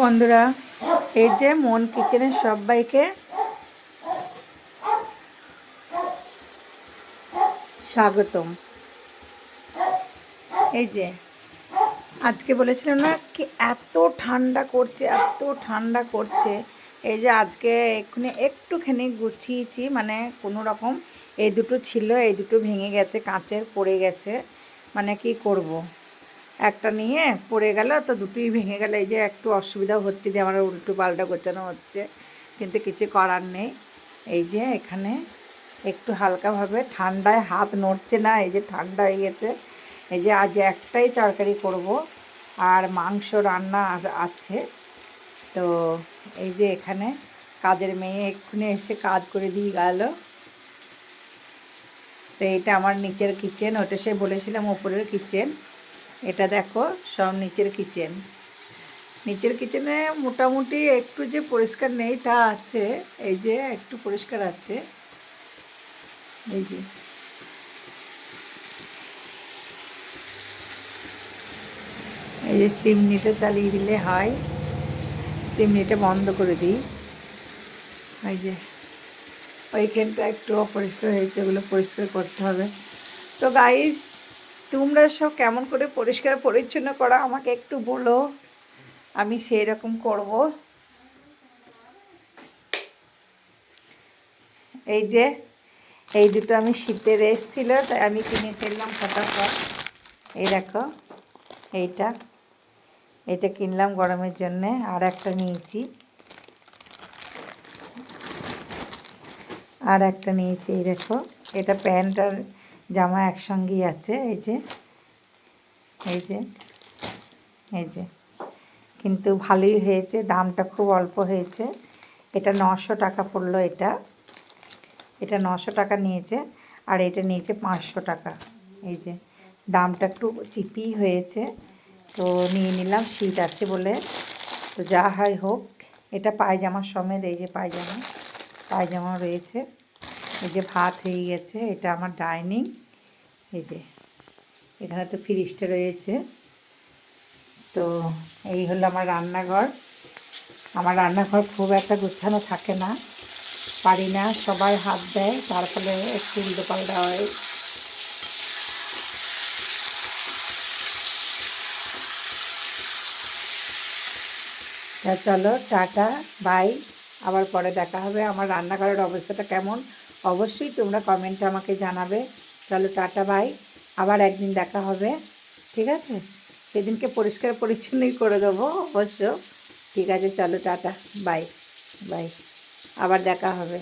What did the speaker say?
বন্ধুরা, এই যে মন কিচেনের সবাইকে স্বাগতম। এই যে আজকে বলেছিলাম না কি এত ঠান্ডা করছে, এত ঠান্ডা করছে। এই যে আজকে এক্ষুনি একটুখানি গুছিয়েছি, মানে কোনো রকম এই দুটো ছিল, এই দুটো ভেঙে গেছে, কাঁচের পড়ে গেছে, মানে কি করব, একটা নিয়ে পড়ে গেল তো দুটোই ভেঙে গেল। এই যে একটু অসুবিধা হচ্ছে, যে আমার উল্টো পাল্টা গোছানো হচ্ছে, কিন্তু কিছু করার নেই। এই যে এখানে একটু হালকাভাবে ঠান্ডায় হাত নড়ছে না, এই যে ঠান্ডা হয়ে গেছে। এই যে আজ একটাই তরকারি করব আর মাংস রান্না আছে। তো এই যে এখানে কাজের মেয়ে এক্ষুনি এসে কাজ করে দিয়ে গেল। তো এটা আমার নিচের কিচেন, ওটা সে বলেছিলাম ওপরের কিচেন। এটা দেখো সব নিচের কিচেন। নিচের কিচেনে মোটামুটি একটু যে পরিষ্কার নেই তা আছে, এই যে একটু পরিষ্কার আছে। এই যে এই যে চিমনিটা চালিয়ে দিলে হয়, চিমনিটা বন্ধ করে দিই। এই যে ওইখানটা একটু অপরিষ্কার হয়েছে, ওগুলো পরিষ্কার করতে হবে। তো গাইস, তোমরা সব কেমন করে পরিষ্কার পরিচ্ছন্ন করা আমাকে একটু বলো, আমি সেই রকম করব। এই যে এই দুটো আমি শীতের এসেছিল, তাই আমি কিনে ফেললাম ফটাফট। এই দেখো এইটা, এটা কিনলাম গরমের জন্যে। আর একটা নিয়েছি, আর একটা নিয়েছি। এই দেখো, এটা প্যান্ট আর জামা একসঙ্গেই আছে। এই যে এই যে এই যে কিন্তু ভালোই হয়েছে, দামটা খুব অল্প হয়েছে। এটা 900 টাকা পড়লো। এটা 900 টাকা নিয়েছে, আর এটা নিয়েছে 500 টাকা। এই যে দামটা একটু চিপই হয়েছে, তো নিয়ে নিলাম, শীত আছে বলে। তো যা হয় হোক, এটা পায়জামার সমেত। এই যে পায়জামা রয়েছে। এই যে ভাত হয়ে গেছে, এটা আমার ডাইনিং। এই যে এখানে তো ফ্রিজটা রয়েছে। তো এই হলো আমার রান্নাঘর। আমার রান্নাঘর খুব একটা গোছানো থাকে না, পারি না, সবাই হাত দেয়, তার ফলে একটু উল্টোপাল্টা হয়। তা চলো, টাটা, বাই। আবার পরে দেখা হবে। আমার রান্নাঘরের অবস্থাটা কেমন অবশ্যই তোমরা কমেন্টে আমাকে জানাবে। চলো, টাটা, বাই। আবার একদিন দেখা হবে, ঠিক আছে? সেদিনকে পরিষ্কার পরিচ্ছন্নই করে দেবো অবশ্য। ঠিক আছে, চলো, টাটা, বাই বাই, আবার দেখা হবে।